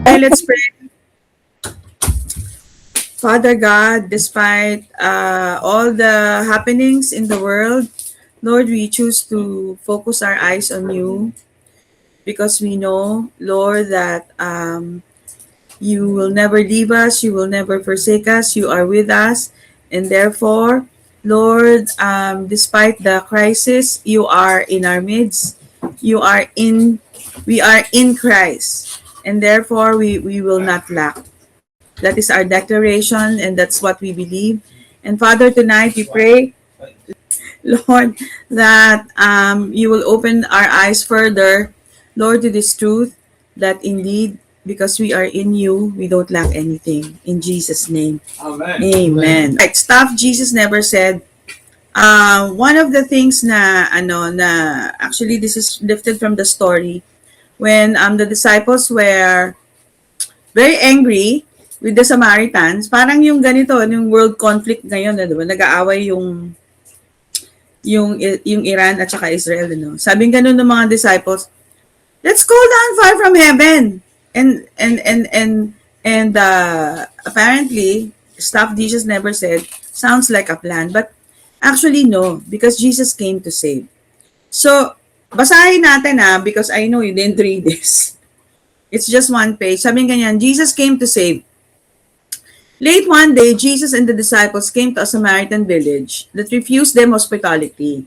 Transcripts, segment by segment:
Okay, let's pray. Father God, despite all the happenings in the world, Lord, we choose to focus our eyes on you because we know, Lord, that you will never leave us, you will never forsake us, you are with us, and therefore, Lord, despite the crisis, you are in our midst. You are in, we are in Christ, and therefore we will not lack. That is our declaration, and that's what we believe. And Father, tonight we pray, Lord, that you will open our eyes further, Lord, to this truth that indeed, because we are in you, we don't lack anything. In Jesus' name. Amen. Amen. Right, stuff Jesus never said. One of the things na actually this is lifted from the story when the disciples were very angry with the Samaritans. Parang yung ganito, yung world conflict ngayon, di ba? Nag-aaway yung Iran at saka Israel, no? Sabing ganun ng mga disciples, let's call down fire from heaven. And apparently, stuff Jesus never said sounds like a plan, but actually no, because Jesus came to save. So, basahin natin because I know you didn't read this. It's just one page. Sabi ganyan, Jesus came to save. Late one day, Jesus and the disciples came to a Samaritan village that refused them hospitality.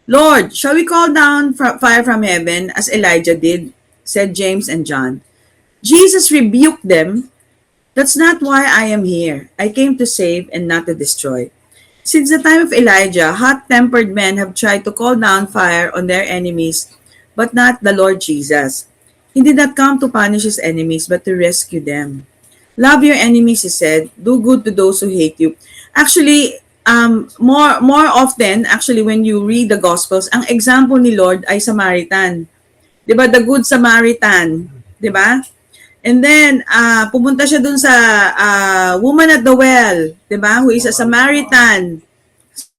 Lord, shall we call down fire from heaven as Elijah did? Said James and John. Jesus rebuked them. That's not why I am here. I came to save and not to destroy. Since the time of Elijah, hot-tempered men have tried to call down fire on their enemies, but not the Lord Jesus. He did not come to punish his enemies, but to rescue them. Love your enemies, he said. Do good to those who hate you. Actually, more often, actually, when you read the Gospels, ang example ni Lord ay Samaritan. Diba? The Good Samaritan. Diba? And then, pumunta siya dun sa woman at the well. Diba? Who is a Samaritan.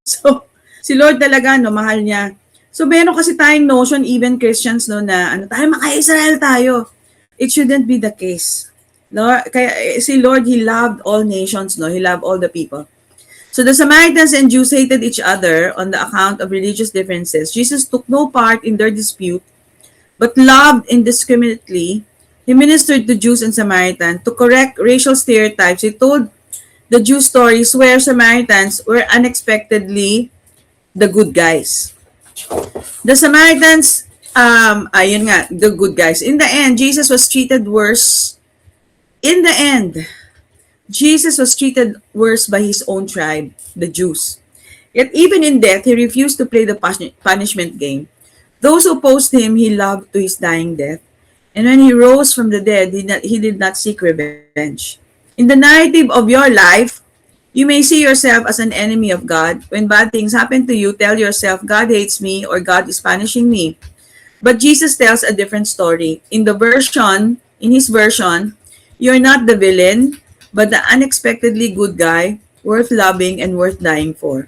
So, si Lord talaga, no, mahal niya. So, meron kasi tayong notion, even Christians, no, na maka-Israel tayo. It shouldn't be the case. Lord, kaya si Lord, He loved all nations, no? He loved all the people. So the Samaritans and Jews hated each other on the account of religious differences. Jesus took no part in their dispute, but loved indiscriminately. He ministered to Jews and Samaritans to correct racial stereotypes. He told the Jew stories where Samaritans were unexpectedly the good guys. The Samaritans, ayun nga, the good guys. In the end, Jesus was treated worse. In the end, Jesus was treated worse by his own tribe, the Jews. Yet even in death, he refused to play the punishment game. Those who opposed him, he loved to his dying death. And when he rose from the dead, he did not seek revenge. In the narrative of your life, you may see yourself as an enemy of God. When bad things happen to you, tell yourself, God hates me or God is punishing me. But Jesus tells a different story. In his version, you're not the villain, but the unexpectedly good guy, worth loving and worth dying for.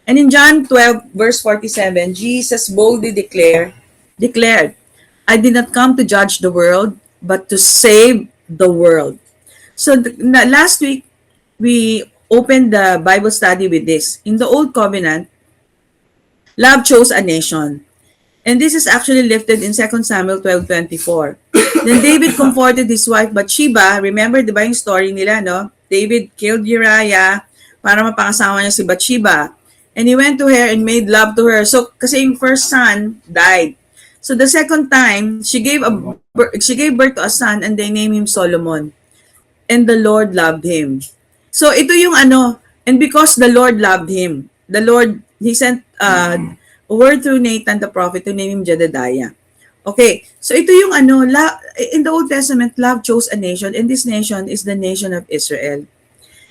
And in John 12, verse 47, Jesus boldly declared, I did not come to judge the world, but to save the world. So last week, we opened the Bible study with this. In the Old Covenant, love chose a nation. And this is actually lifted in 2 Samuel 12:24. Then David comforted his wife Bathsheba. Remember, di ba yung story nila, no? David killed Uriah para mapangasawa niya si Bathsheba. And he went to her and made love to her. So, kasi yung first son died. So, the second time, she gave birth to a son and they named him Solomon. And the Lord loved him. So, ito yung and because the Lord loved him, the Lord, He sent a word through Nathan the prophet to name him Jedediah. Okay, so ito yung in the Old Testament, love chose a nation, and this nation is the nation of Israel.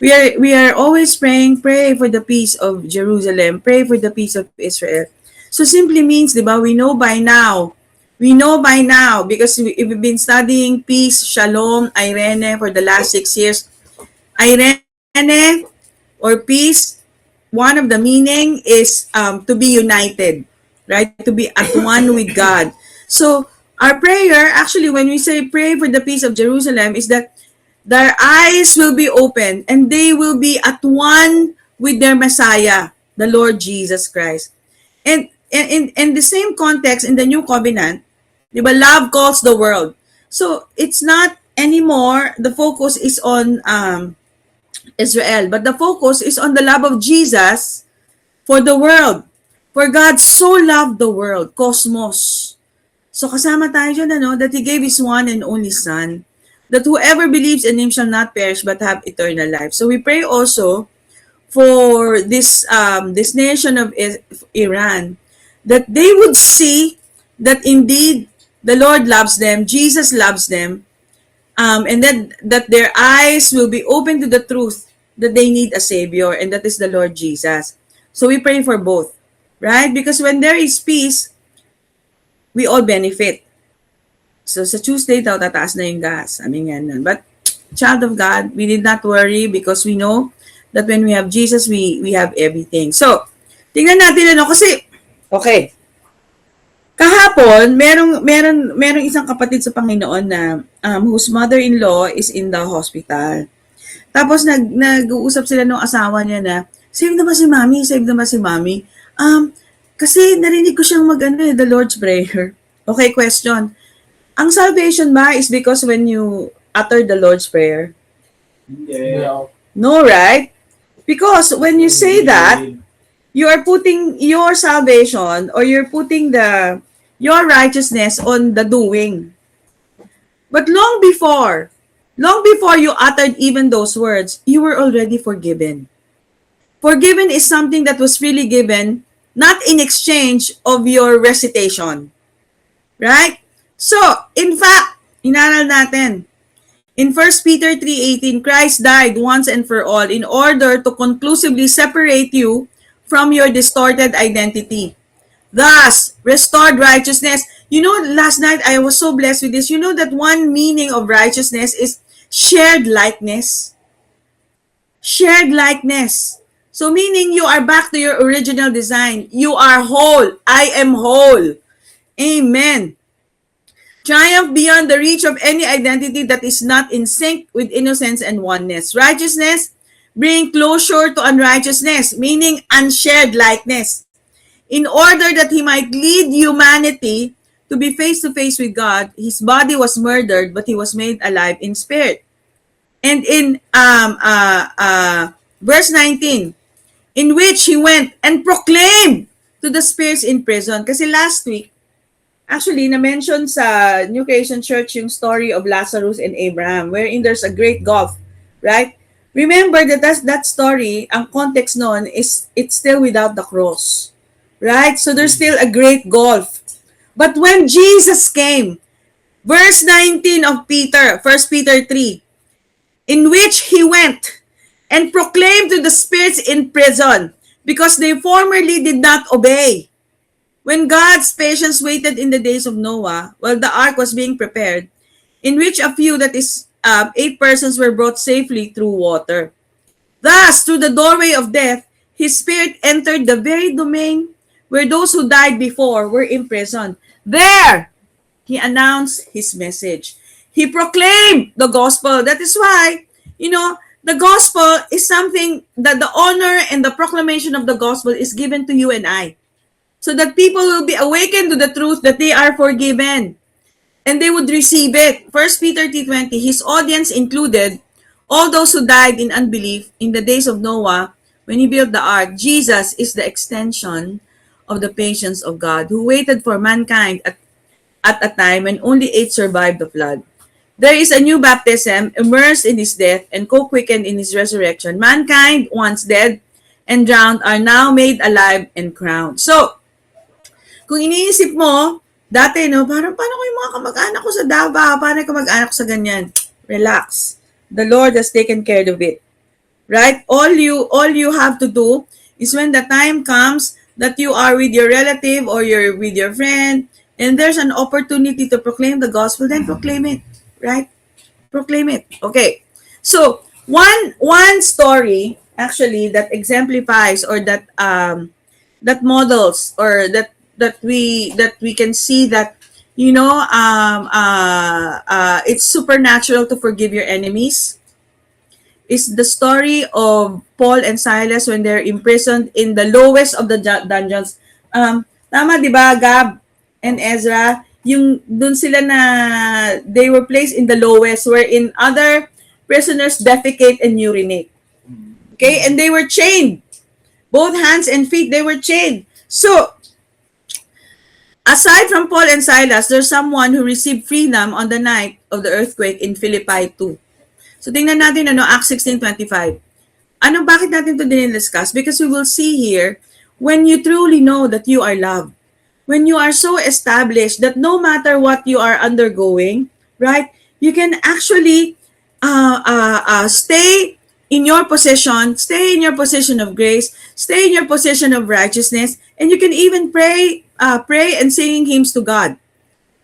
We are always praying, pray for the peace of Jerusalem, pray for the peace of Israel. So simply means, di ba, we know by now, because we've been studying peace, shalom, Irene for the last 6 years. Irene or peace, one of the meaning is to be united, right? To be at one with God. So Our prayer, actually, when we say pray for the peace of Jerusalem, is that their eyes will be open and they will be at one with their Messiah, the Lord Jesus Christ. And in the same context, in the New Covenant, di ba, love calls the world. So it's not anymore, the focus is on Israel, but the focus is on the love of Jesus for the world. For God so loved the world, cosmos. So kasama tayo dyan, that He gave His one and only Son, that whoever believes in Him shall not perish but have eternal life. So we pray also for this nation of Iran, that they would see that indeed the Lord loves them, Jesus loves them, and that their eyes will be open to the truth that they need a Savior, and that is the Lord Jesus. So we pray for both, right? Because when there is peace, we all benefit. So sa Tuesday daw, tataas na yung gas. I mean, yan. But child of God, we need not worry because we know that when we have Jesus, we have everything. So, tingnan natin kasi, okay, kahapon, merong isang kapatid sa Panginoon na whose mother-in-law is in the hospital. Tapos nag-uusap sila ng asawa niya na, save na ba si Mami? Save na ba si Mami? Kasi narinig ko siyang the Lord's Prayer. Okay, question. Ang salvation ba is because when you utter the Lord's Prayer? Yeah. No, right? Because when you say that, you are putting your salvation or you're putting your righteousness on the doing. But long before you uttered even those words, you were already forgiven. Forgiven is something that was freely given, not in exchange of your recitation. Right? So, in fact, inaral natin, in 1 Peter 3:18, Christ died once and for all in order to conclusively separate you from your distorted identity. Thus, restored righteousness. You know, last night I was so blessed with this. You know that one meaning of righteousness is shared likeness. Shared likeness. So meaning you are back to your original design. You are whole. I am whole. Amen. Triumph beyond the reach of any identity that is not in sync with innocence and oneness. Righteousness, bring closure to unrighteousness, meaning unshared likeness, in order that He might lead humanity to be face to face with God. His body was murdered, but He was made alive in spirit. And in verse 19, in which He went and proclaimed to the spirits in prison. Kasi last week, actually, na-mention sa New Creation Church yung story of Lazarus and Abraham, wherein there's a great gulf, right? Remember that story, ang context noon is it's still without the cross, right? So there's still a great gulf. But when Jesus came, verse 19 of Peter, 1 Peter 3, in which He went and proclaimed to the spirits in prison, because they formerly did not obey. When God's patience waited in the days of Noah, while the ark was being prepared, in which a few, that is, 8 persons were brought safely through water. Thus, through the doorway of death, His Spirit entered the very domain where those who died before were imprisoned. There, He announced His message. He proclaimed the gospel. That is why, the gospel is something that the honor and the proclamation of the gospel is given to you and I. So that people will be awakened to the truth that they are forgiven. And they would receive it. 1 Peter 3:20, His audience included all those who died in unbelief in the days of Noah when he built the ark. Jesus is the extension of the patience of God, who waited for mankind at a time when only 8 survived the flood. There is a new baptism, immersed in His death and co-quickened in His resurrection. Mankind, once dead and drowned, are now made alive and crowned. So, kung iniisip mo, dati, parang paano ko yung mga kamag-anak ko sa Davao, paano yung kamag-anak ko sa ganyan? Relax. The Lord has taken care of it. Right? All you have to do is when the time comes that you are with your relative or you're with your friend, and there's an opportunity to proclaim the gospel, then proclaim it. Right? Proclaim it. Okay. So, one story, actually, that exemplifies or that models or that we can see that it's supernatural to forgive your enemies. Is the story of Paul and Silas when they're imprisoned in the lowest of the dungeons. Tama, di ba, Gab and Ezra? Yung dun sila na they were placed in the lowest wherein other prisoners defecate and urinate. Okay? And they were chained. Both hands and feet, they were chained. So, aside from Paul and Silas, there's someone who received freedom on the night of the earthquake in Philippi 2. So, tingnan natin, Acts 16:25. Bakit natin ito din-discuss? Because we will see here, when you truly know that you are loved, when you are so established that no matter what you are undergoing, right, you can actually stay in your position of grace, stay in your position of righteousness, and you can even pray and singing hymns to God.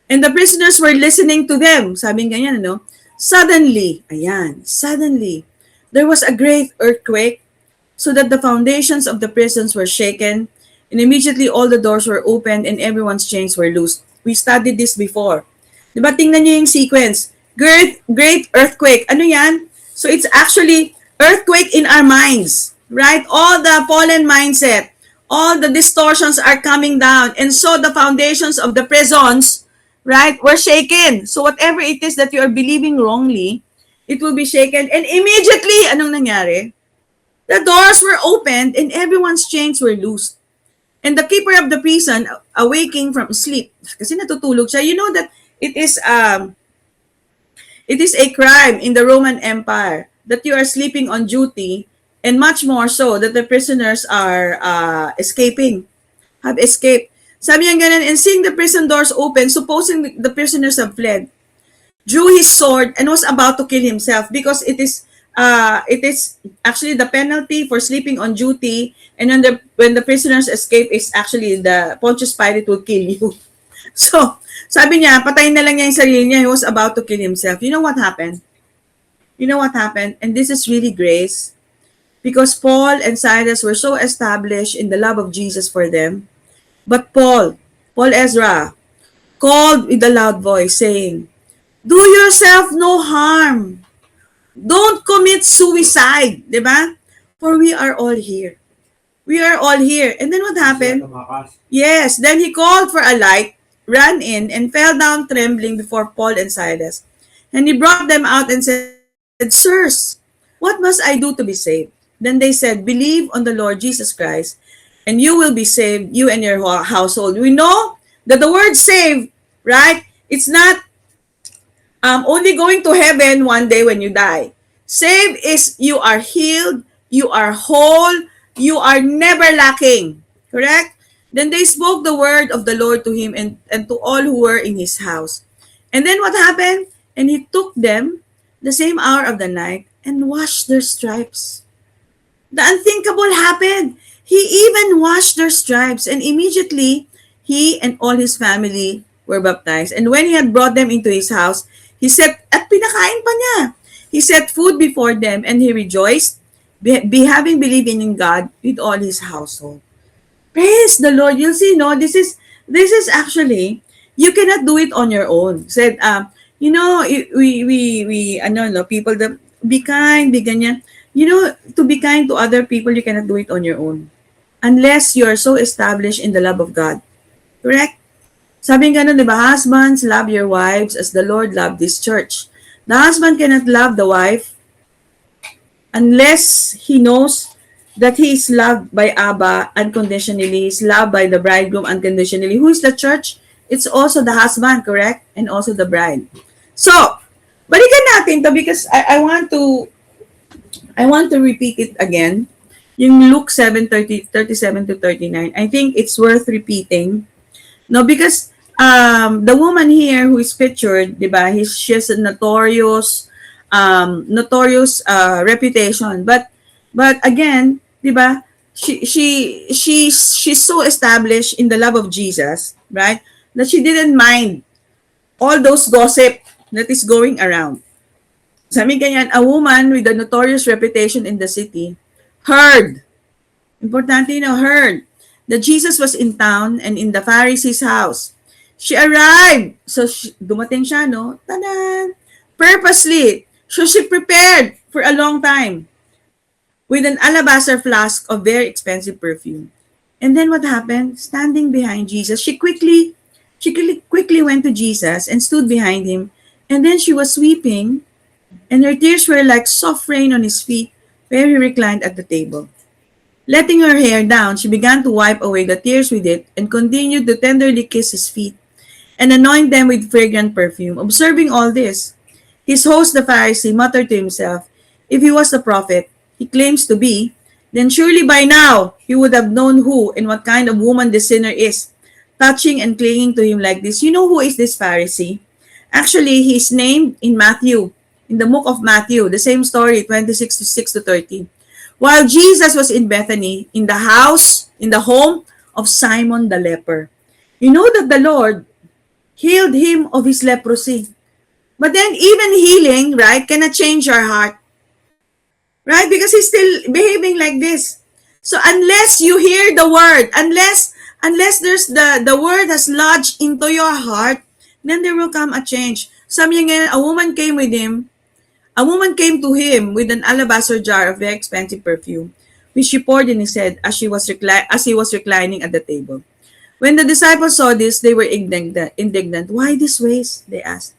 And the prisoners were listening to them. Sabi ganyan, Suddenly, there was a great earthquake, so that the foundations of the prisons were shaken, and immediately all the doors were opened and everyone's chains were loosed. We studied this before. Diba, tingnan nyo yung sequence. Great earthquake. Ano yan? So it's actually earthquake in our minds, right? All the fallen mindset, all the distortions are coming down. And so the foundations of the prisons, right, were shaken. So whatever it is that you are believing wrongly, it will be shaken. And immediately, anong nangyari? The doors were opened and everyone's chains were loosed. And the keeper of the prison, awaking from sleep, kasi natutulog siya, you know that it is a crime in the Roman Empire that you are sleeping on duty, and much more so that the prisoners are have escaped. Sabi niya ganun, and seeing the prison doors open, supposing the prisoners have fled, drew his sword and was about to kill himself, because it is actually the penalty for sleeping on duty, and when the prisoners escape is actually the Pontius Pilate will kill you. So, sabi niya, patayin na lang niya yung sarili niya. He was about to kill himself. You know what happened? And this is really grace. Because Paul and Silas were so established in the love of Jesus for them. But Paul Ezra, called with a loud voice, saying, "Do yourself no harm. Don't commit suicide." Diba? For we are all here. And then what happened? Yes, then he called for a light, ran in, and fell down trembling before Paul and Silas. And he brought them out and said, "Sirs, what must I do to be saved?" Then they said, "Believe on the Lord Jesus Christ, and you will be saved, you and your household." We know that the word "saved," right? It's not only going to heaven one day when you die. Saved is you are healed, you are whole, you are never lacking. Correct? Then they spoke the word of the Lord to him and to all who were in his house. And then what happened? And he took them the same hour of the night and washed their stripes. The unthinkable happened. He even washed their stripes, and immediately he and all his family were baptized. And when he had brought them into his house, he set, at pinakain pa niya, he set food before them, and he rejoiced, having believed in God with all his household. Praise the Lord. You'll see, this is actually, you cannot do it on your own. Said, people that be kind, be ganyan. To be kind to other people, you cannot do it on your own. Unless you are so established in the love of God. Correct? Sabi nga nun, diba, husbands, love your wives as the Lord loved this church. The husband cannot love the wife unless he knows that he is loved by Abba unconditionally, is loved by the bridegroom unconditionally. Who is the church? It's also the husband, correct? And also the bride. So, balikan natin to because I want to repeat it again. Yung Luke 7:37 to 39. I think it's worth repeating. No, because the woman here who is pictured, diba, she has a notorious reputation. But again, diba, she's so established in the love of Jesus, right? That she didn't mind all those gossip that is going around. Sabi ganyan, a woman with a notorious reputation in the city heard, importante heard, that Jesus was in town and in the Pharisee's house. She arrived. So, dumating siya, no? Tanan! Purposely. So, she prepared for a long time with an alabaster flask of very expensive perfume. And then what happened? Standing behind Jesus, she quickly went to Jesus and stood behind him. And then she was weeping, and her tears were like soft rain on his feet where he reclined at the table. Letting her hair down, she began to wipe away the tears with it and continued to tenderly kiss his feet and anoint them with fragrant perfume. Observing all this, his host, the Pharisee, muttered to himself, if he was the prophet he claims to be, then surely by now he would have known who and what kind of woman this sinner is, touching and clinging to him like this. You know who is this Pharisee? Actually, he is named in Matthew, in the book of Matthew, the same story, 26 to 6 to 30. While Jesus was in Bethany, in the house, in the home of Simon the leper. You know that the Lord healed him of his leprosy. But then even healing, right, cannot change our heart. Right? Because he's still behaving like this. So unless you hear the word, unless there's the word has lodged into your heart, then there will come a change. Sabi niya ngayon, a woman came to him with an alabaster jar of very expensive perfume, which she poured in his head as he was reclining at the table. When the disciples saw this, they were indignant. Why this waste? They asked.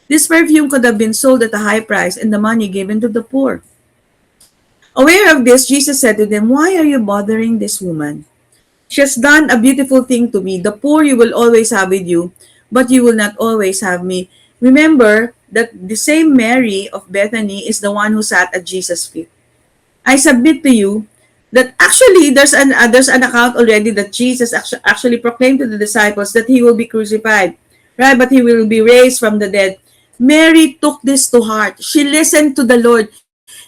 This perfume could have been sold at a high price and the money given to the poor. Aware of this, Jesus said to them, why are you bothering this woman? She has done a beautiful thing to me. The poor you will always have with you, but you will not always have me. Remember that the same Mary of Bethany is the one who sat at Jesus' feet. I submit to you that actually there's an account already that Jesus actually proclaimed to the disciples that he will be crucified, right? But he will be raised from the dead. Mary took this to heart. She listened to the Lord.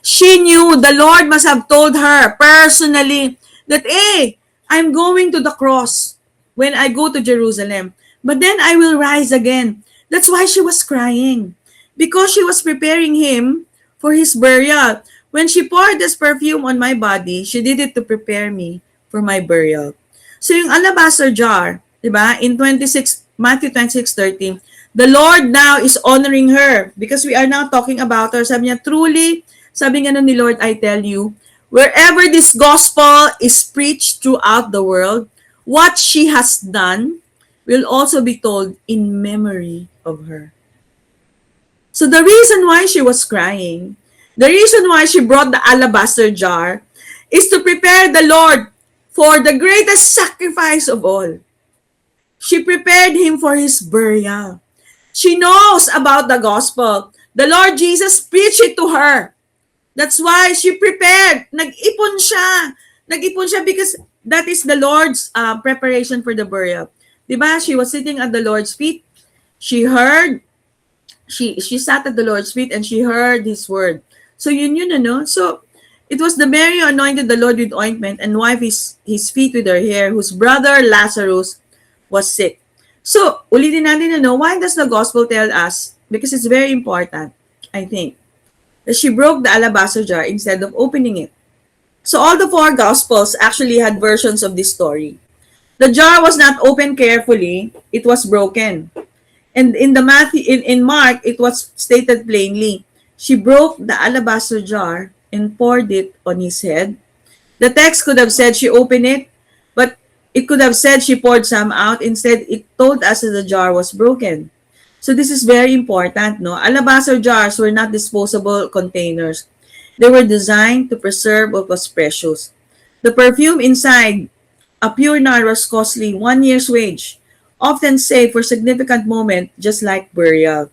She knew the Lord must have told her personally that, hey, I'm going to the cross when I go to Jerusalem, but then I will rise again. That's why she was crying, because she was preparing him for his burial. When she poured this perfume on my body, she did it to prepare me for my burial. So yung alabaster jar, diba, in Matthew 26:30, the Lord now is honoring her because we are now talking about her. Sabi niya, truly, sabi nga ni Lord, I tell you, wherever this gospel is preached throughout the world, what she has done will also be told in memory of her. So the reason why she was crying, the reason why she brought the alabaster jar, is to prepare the Lord for the greatest sacrifice of all. She prepared him for his burial. She knows about the gospel. The Lord Jesus preached it to her. That's why she prepared. Nag-ipon siya because that is the Lord's preparation for the burial. Diba? She was sitting at the Lord's feet. She sat at the Lord's feet and she heard his word. So yun, ano? So it was the Mary who anointed the Lord with ointment and wiped his feet with her hair, whose brother Lazarus was sick. So, ulitin natin, why does the gospel tell us? Because it's very important, I think, that she broke the alabaster jar instead of opening it. So all the four gospels actually had versions of this story. The jar was not opened carefully, it was broken. And in Mark, it was stated plainly. She broke the alabaster jar and poured it on his head. The text could have said she opened it, but it could have said she poured some out. Instead, it told us that the jar was broken. So this is very important, no? Alabaster jars were not disposable containers. They were designed to preserve what was precious. The perfume inside, a pure nard, was costly, 1 year's wage, often saved for significant moment, just like burial.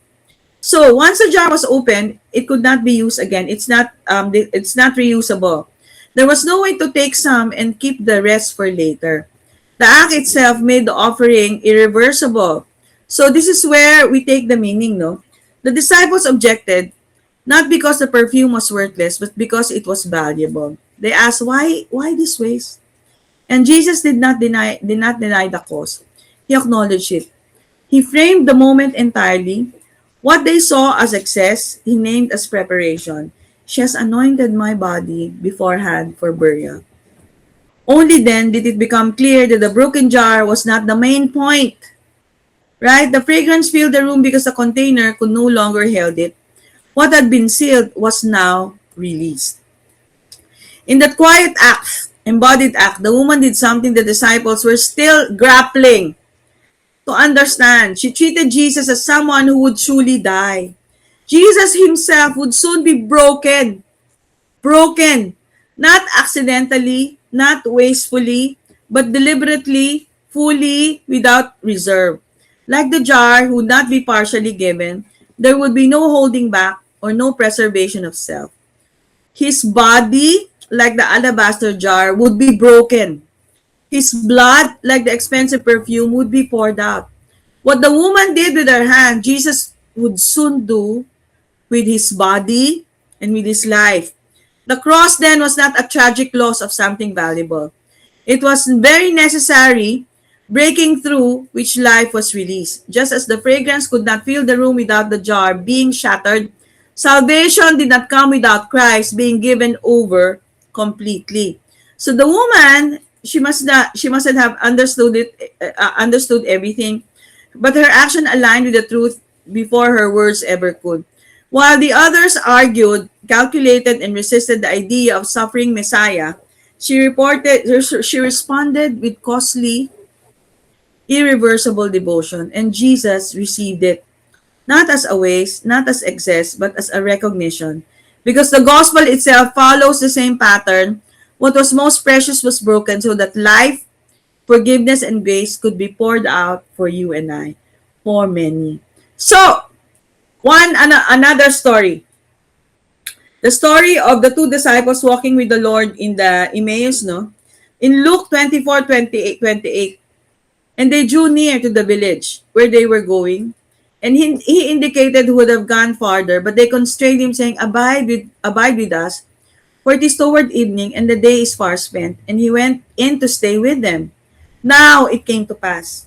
So once the jar was opened, it could not be used again. It's not reusable. There was no way to take some and keep the rest for later. The act itself made the offering irreversible. So this is where we take the meaning, no? The disciples objected, not because the perfume was worthless, but because it was valuable. They asked, why this waste? And Jesus did not deny the cause. He acknowledged it. He framed the moment entirely. What they saw as excess, he named as preparation. She has anointed my body beforehand for burial. Only then did it become clear that the broken jar was not the main point. Right? The fragrance filled the room because the container could no longer hold it. What had been sealed was now released. In that quiet act, embodied act, the woman did something the disciples were still grappling to understand. She treated Jesus as someone who would truly die. Jesus himself would soon be broken. Broken. Not accidentally, not wastefully, but deliberately, fully, without reserve. Like the jar would not be partially given, there would be no holding back or no preservation of self. His body, like the alabaster jar, would be broken. His blood, like the expensive perfume, would be poured out. What the woman did with her hand, Jesus would soon do with his body and with his life. The cross then was not a tragic loss of something valuable. It was very necessary breaking through which life was released. Just as the fragrance could not fill the room without the jar being shattered, salvation did not come without Christ being given over completely. So the woman, she mustn't have understood everything, but her action aligned with the truth before her words ever could. While the others argued, calculated, and resisted the idea of suffering Messiah, she responded with costly, irreversible devotion, and Jesus received it, not as a waste, not as excess, but as a recognition. Because the gospel itself follows the same pattern, what was most precious was broken so that life, forgiveness, and grace could be poured out for you and I, for many. So, another story. The story of the two disciples walking with the Lord in the Emmaus, no? In Luke 24:28. And they drew near to the village where they were going. And he indicated who would have gone farther, but they constrained him, saying, abide with us, for it is toward evening, and the day is far spent. And he went in to stay with them. Now it came to pass,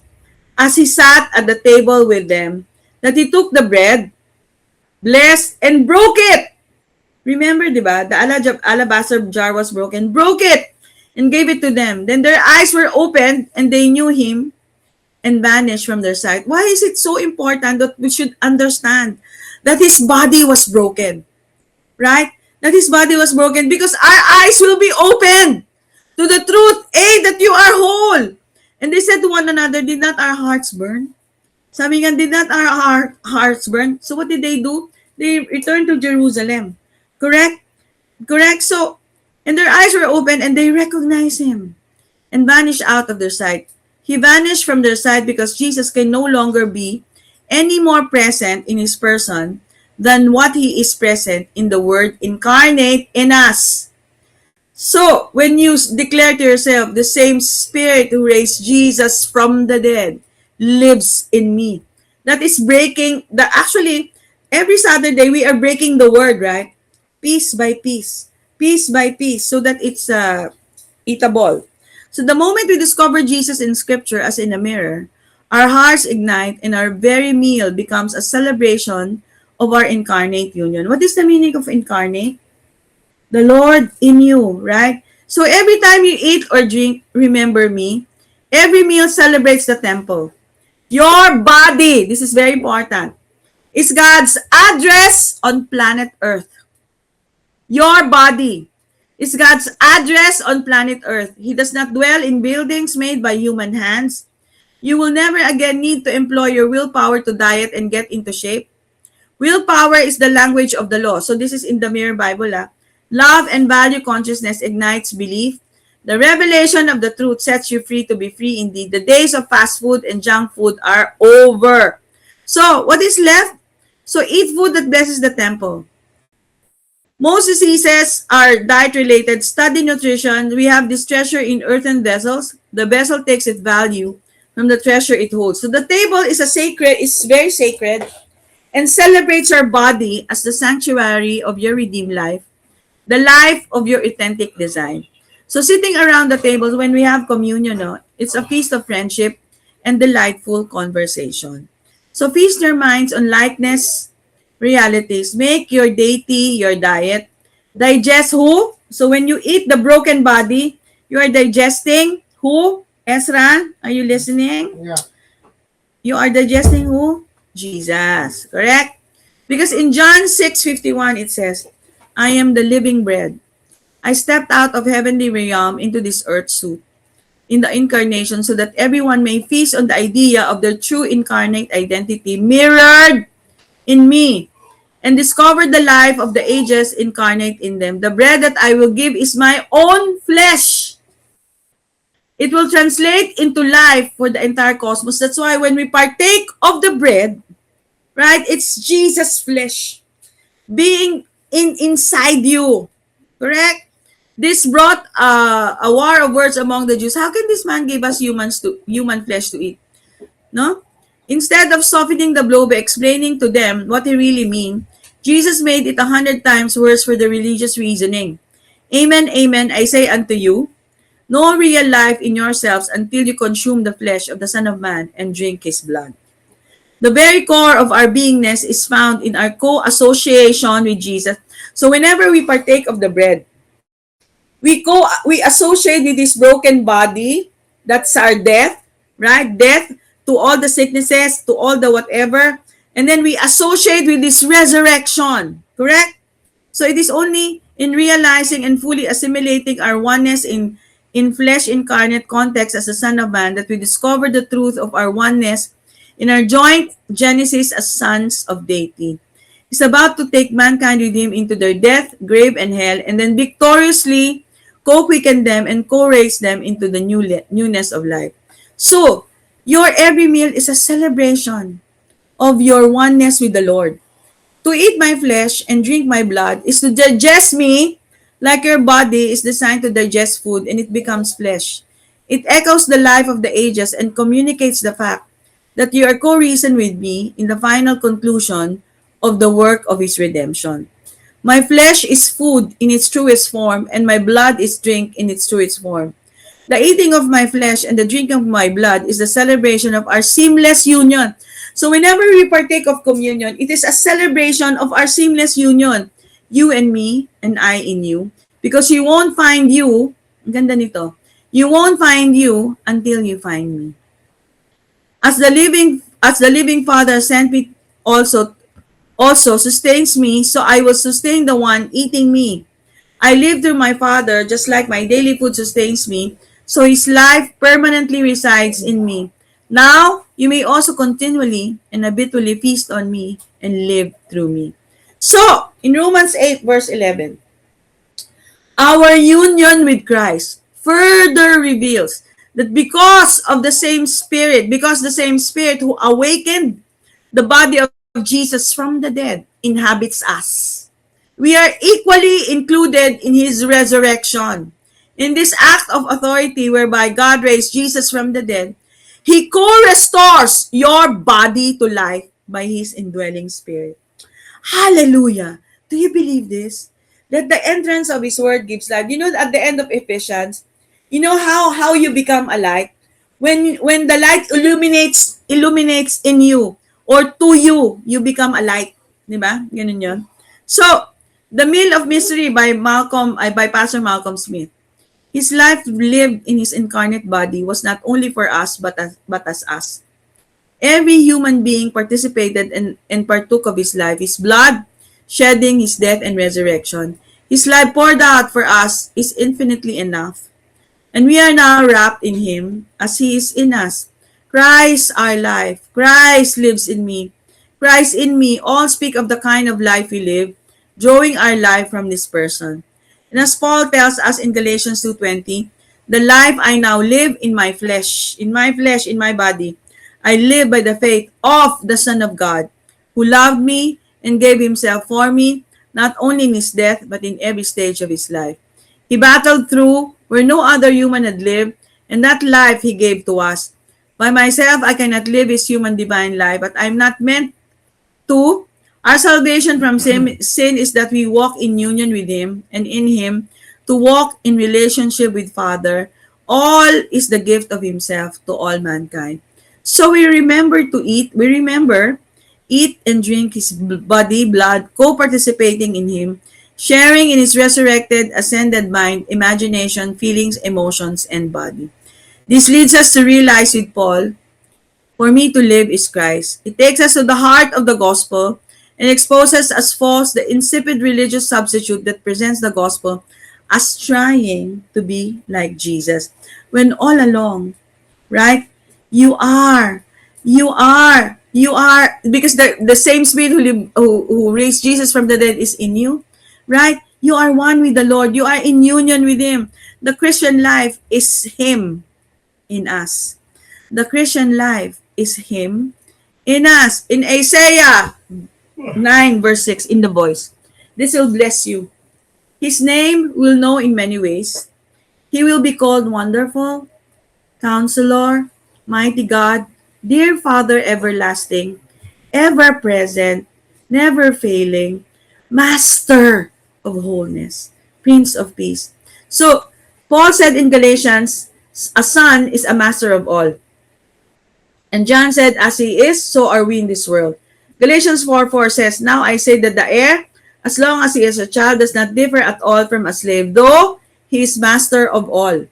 as he sat at the table with them, that he took the bread, blessed, and broke it. Remember, di ba? The alabaster jar was broken. Broke it and gave it to them. Then their eyes were opened and they knew him and vanished from their sight. Why is it so important that we should understand that his body was broken? Right? That his body was broken because our eyes will be opened to the truth. That you are whole. And they said to one another, did not our hearts burn? Sabi nga, did not our hearts burn? So what did they do? They returned to Jerusalem. Correct? Correct? So, and their eyes were open and they recognized him and vanished out of their sight. He vanished from their sight because Jesus can no longer be any more present in his person than what he is present in the Word incarnate in us. So, when you declare to yourself, the same Spirit who raised Jesus from the dead lives in me. That is breaking, actually, every Saturday we are breaking the Word, right? Piece by piece, so that it's eatable. So the moment we discover Jesus in Scripture as in a mirror, our hearts ignite and our very meal becomes a celebration of our incarnate union. What is the meaning of incarnate? The Lord in you, right? So every time you eat or drink, remember me. Every meal celebrates the temple. Your body, this is very important, is God's address on planet Earth. Your body is God's address on planet Earth. He does not dwell in buildings made by human hands. You will never again need to employ your willpower to diet and get into shape. Willpower is the language of the law. So this is in the Mirror Bible. Love and value consciousness ignites belief. The revelation of the truth sets you free to be free indeed. The days of fast food and junk food are over. So what is left? So eat food that blesses the temple. Most diseases are diet-related. Study nutrition. We have this treasure in earthen vessels. The vessel takes its value from the treasure it holds. So the table is very sacred and celebrates your body as the sanctuary of your redeemed life, the life of your authentic design. So sitting around the table when we have communion, it's a feast of friendship and delightful conversation. So feast your minds on likeness, realities. Make your deity your diet. Digest who? So when you eat the broken body, you are digesting who? Ezra, are you listening? Yeah. You are digesting who? Jesus. Correct? Because in John 6:51 it says, I am the living bread. I stepped out of heavenly realm into this earth suit in the incarnation so that everyone may feast on the idea of their true incarnate identity mirrored in me and discover the life of the ages incarnate in them. The bread that I will give is my own flesh. It will translate into life for the entire cosmos. That's why when we partake of the bread, right, it's Jesus' flesh being inside you. Correct? This brought a war of words among the Jews. How can this man give us human flesh to eat? No? Instead of softening the blow by explaining to them what he really mean, Jesus made it 100 times worse for the religious reasoning. Amen, amen, I say unto you, no real life in yourselves until you consume the flesh of the Son of Man and drink his blood. The very core of our beingness is found in our co-association with Jesus. So whenever we partake of the bread, we associate with this broken body, that's our death, right? Death to all the sicknesses, to all the whatever. And then we associate with this resurrection, correct? So it is only in realizing and fully assimilating our oneness in flesh incarnate context as the Son of Man that we discover the truth of our oneness in our joint genesis as sons of deity. He's about to take mankind with him into their death, grave, and hell, and then victoriously co-quicken them and co-raise them into the newness of life. So, your every meal is a celebration of your oneness with the Lord. To eat my flesh and drink my blood is to digest me like your body is designed to digest food and it becomes flesh. It echoes the life of the ages and communicates the fact that you are co-reason with me in the final conclusion of the work of his redemption. My flesh is food in its truest form, and my blood is drink in its truest form. The eating of my flesh and the drinking of my blood is the celebration of our seamless union. So whenever we partake of communion, it is a celebration of our seamless union. You and me, and I in you. Because you won't find you, ang ganda nito, you won't find you until you find me. As the living Father sent me also sustains me, so I will sustain the one eating me. I live through my Father, just like my daily food sustains me, so his life permanently resides in me. Now, you may also continually and habitually feast on me and live through me. So, in Romans 8, verse 11, our union with Christ further reveals that because the same Spirit who awakened the body of Jesus from the dead inhabits us. We are equally included in his resurrection. In this act of authority whereby God raised Jesus from the dead, he co-restores your body to life by his indwelling spirit. Hallelujah! Do you believe this? That the entrance of his word gives life. You know, at the end of Ephesians, you know how you become a light? When the light illuminates in you or to you, you become a light. Di ba? Ganun yun. So, The Meal of Mystery by Pastor Malcolm Smith. His life lived in his incarnate body was not only for us but as us. Every human being participated and partook of his life, his blood, shedding, his death and resurrection. His life poured out for us is infinitely enough. And we are now wrapped in him as he is in us. Christ our life. Christ lives in me. Christ in me. All speak of the kind of life we live, drawing our life from this person. And as Paul tells us in Galatians 2:20, the life I now live in my flesh, in my body, I live by the faith of the Son of God, who loved me and gave himself for me, not only in his death, but in every stage of his life. He battled through where no other human had lived, and that life he gave to us. By myself, I cannot live his human divine life, but I'm not meant to. Our salvation from sin is that we walk in union with him, and in him, to walk in relationship with Father. All is the gift of himself to all mankind. So we remember, eat and drink his body, blood, co-participating in him, sharing in his resurrected, ascended mind, imagination, feelings, emotions, and body. This leads us to realize with Paul For me to live is Christ. It takes us to the heart of the gospel and exposes as false the insipid religious substitute that presents the gospel as trying to be like Jesus. When all along, right, you are, because the same spirit who raised Jesus from the dead is in you, right? You are one with the Lord. You are in union with Him. The Christian life is Him in us. The Christian life is Him in us. In Isaiah 9 verse 6, in the voice, this will bless you. His name will know in many ways. He will be called Wonderful, Counselor, Mighty God, Dear Father Everlasting, Ever Present, Never Failing, Master of Wholeness, Prince of Peace. So, Paul said in Galatians, a son is a master of all. And John said, as he is, so are we in this world. Galatians 4:4 says, now I say that the heir, as long as he is a child, does not differ at all from a slave, though he is master of all.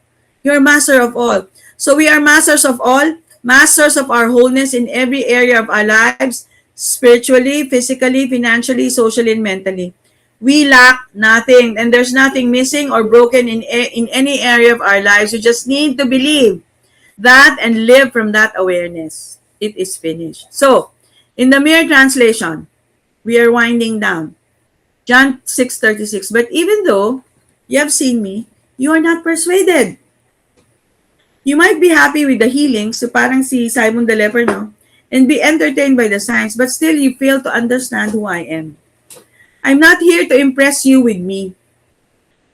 You're master of all. So we are masters of all, masters of our wholeness in every area of our lives, spiritually, physically, financially, socially, and mentally. We lack nothing, and there's nothing missing or broken in any area of our lives. You just need to believe that and live from that awareness. It is finished. So, in the mere translation, we are winding down. John 6:36. But even though you have seen me, you are not persuaded. You might be happy with the healing, so parang si Simon the leper, no? And be entertained by the signs, but still you fail to understand who I am. I'm not here to impress you with me.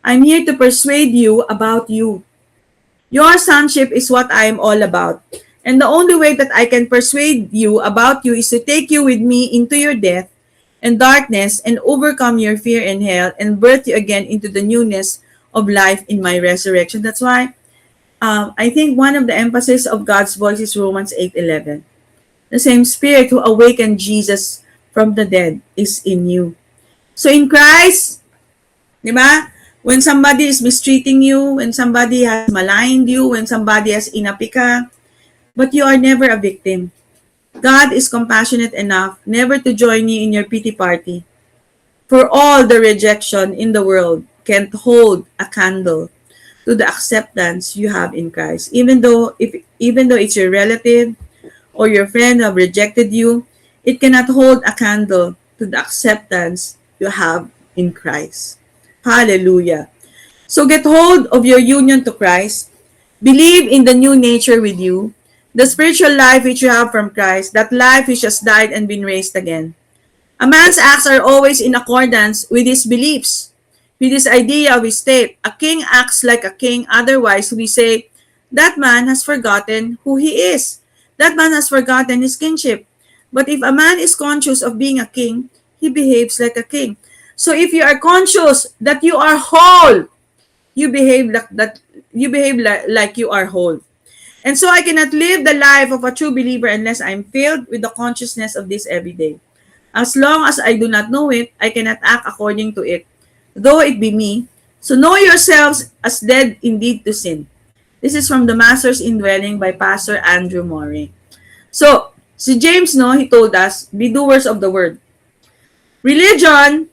I'm here to persuade you about you. Your sonship is what I am all about. And the only way that I can persuade you about you is to take you with me into your death and darkness and overcome your fear and hell and birth you again into the newness of life in my resurrection. That's why I think one of the emphasis of God's voice is Romans 8:11. The same Spirit who awakened Jesus from the dead is in you. So in Christ, di ba? When somebody is mistreating you, when somebody has maligned you, when somebody has inapi ka, but you are never a victim. God is compassionate enough never to join you in your pity party. For all the rejection in the world can't hold a candle to the acceptance you have in Christ. Even though it's your relative or your friend who have rejected you, it cannot hold a candle to the acceptance you have in Christ. Hallelujah. So get hold of your union to Christ. Believe in the new nature with you, the spiritual life which you have from Christ, that life which has died and been raised again. A man's acts are always in accordance with his beliefs, with his idea of his state. A king acts like a king, otherwise we say, that man has forgotten who he is. That man has forgotten his kingship. But if a man is conscious of being a king, he behaves like a king. So if you are conscious that you are whole, you behave like you are whole. And so I cannot live the life of a true believer unless I'm filled with the consciousness of this every day. As long as I do not know it, I cannot act according to it, though it be me. So know yourselves as dead indeed to sin. This is from the Master's Indwelling by Pastor Andrew Murray. So, si James, no, he told us, be doers of the word. Religion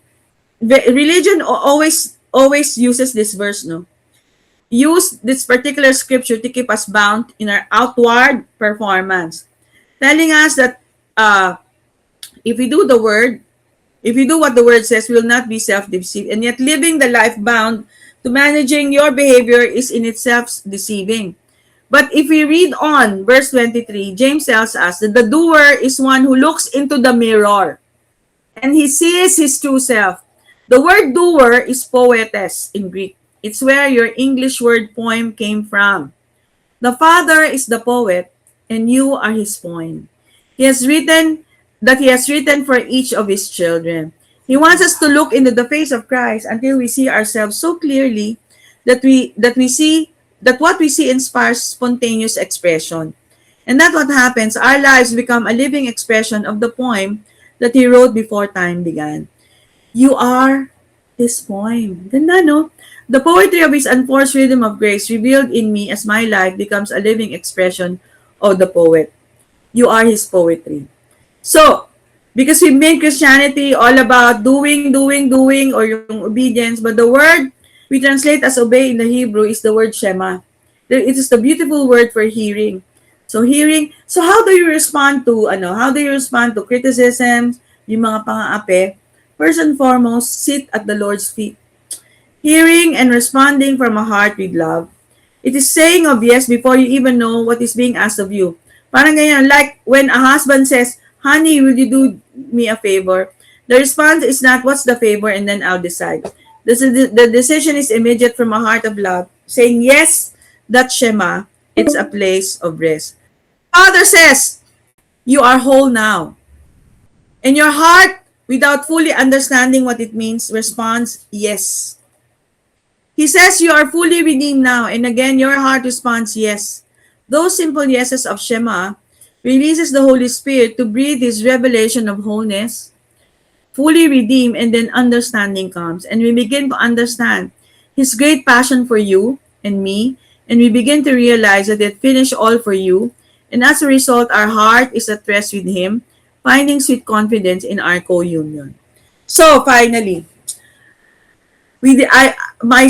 always uses this verse, no? Use this particular scripture to keep us bound in our outward performance, telling us that if we do what the word says, we will not be self-deceived. And yet living the life bound to managing your behavior is in itself deceiving. But if we read on, verse 23, James tells us that the doer is one who looks into the mirror and he sees his true self. The word doer is poetes in Greek. It's where your English word poem came from. The Father is the poet, and you are his poem. He has written for each of his children. He wants us to look into the face of Christ until we see ourselves so clearly that what we see inspires spontaneous expression. And that's what happens. Our lives become a living expression of the poem that he wrote before time began. You are his poem. Ganda, no? The poetry of his unforced rhythm of grace revealed in me as my life becomes a living expression of the poet. You are His poetry. So, because we make Christianity all about doing, or yung obedience, but the word we translate as obey in the Hebrew is the word Shema. It is the beautiful word for hearing. So hearing, so how do you respond to criticisms, yung mga pang-aapi? First and foremost, sit at the Lord's feet. Hearing and responding from a heart with love. It is saying of yes before you even know what is being asked of you. Parang ganyan, like when a husband says, honey, will you do me a favor? The response is not, what's the favor, and then I'll decide. The decision is immediate from a heart of love, saying yes, that's Shema. It's a place of rest. Father says, you are whole now. And your heart, without fully understanding what it means, responds yes. He says you are fully redeemed now, and again your heart responds yes. Those simple yeses of Shema releases the Holy Spirit to breathe His revelation of wholeness, fully redeemed, and then understanding comes. And we begin to understand His great passion for you and me, and we begin to realize that it finished all for you. And as a result, our heart is at rest with Him, finding sweet confidence in our co-union. So finally, my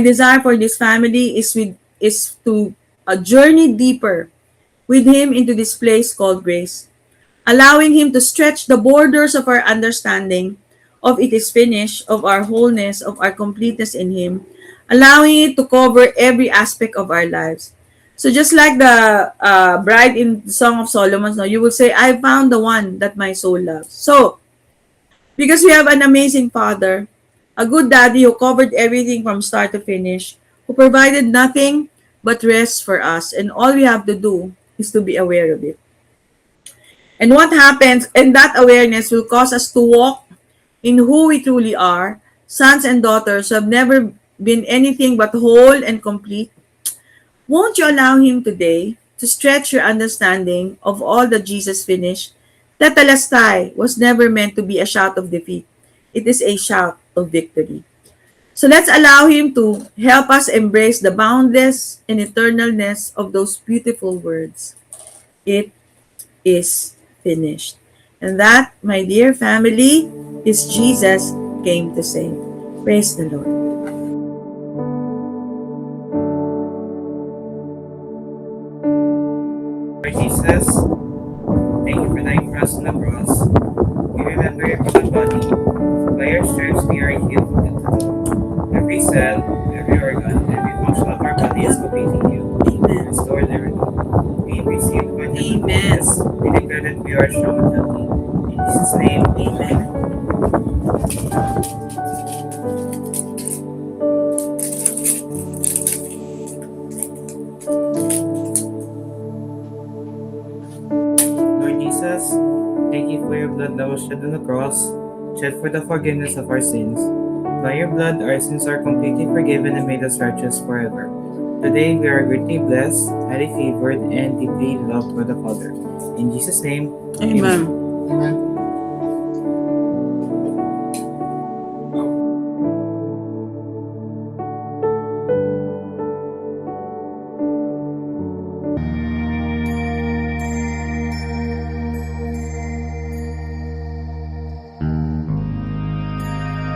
desire for this family is to journey deeper with Him into this place called grace, allowing Him to stretch the borders of our understanding of it is finished, of our wholeness, of our completeness in Him, allowing it to cover every aspect of our lives. So just like the bride in the Song of Solomon, no, you will say, I found the one that my soul loves. So, because we have an amazing Father, a good daddy who covered everything from start to finish, who provided nothing but rest for us, and all we have to do is to be aware of it. And what happens, and that awareness will cause us to walk in who we truly are, sons and daughters who have never been anything but whole and complete. Won't you allow Him today to stretch your understanding of all that Jesus finished? Tetelestai was never meant to be a shout of defeat. It is a shout of victory. So let's allow Him to help us embrace the boundless and eternalness of those beautiful words. It is finished. And that, my dear family, is Jesus came to save. Praise the Lord. Lord Jesus, thank you for dying for us on the cross. We remember your broken body. By your stripes we are healed completely. Every cell, every organ, every function of our body is completely healed. Amen. Restored and renewed. We receive divine Amen. goodness. We declare that we are strong and healthy. In Jesus' name, Amen. Lord Jesus, thank you for your blood that was shed on the cross, shed for the forgiveness of our sins. By your blood, our sins are completely forgiven and made us righteous forever. Today, we are greatly blessed, highly favored, and deeply loved by the Father. In Jesus' name, Amen. Amen.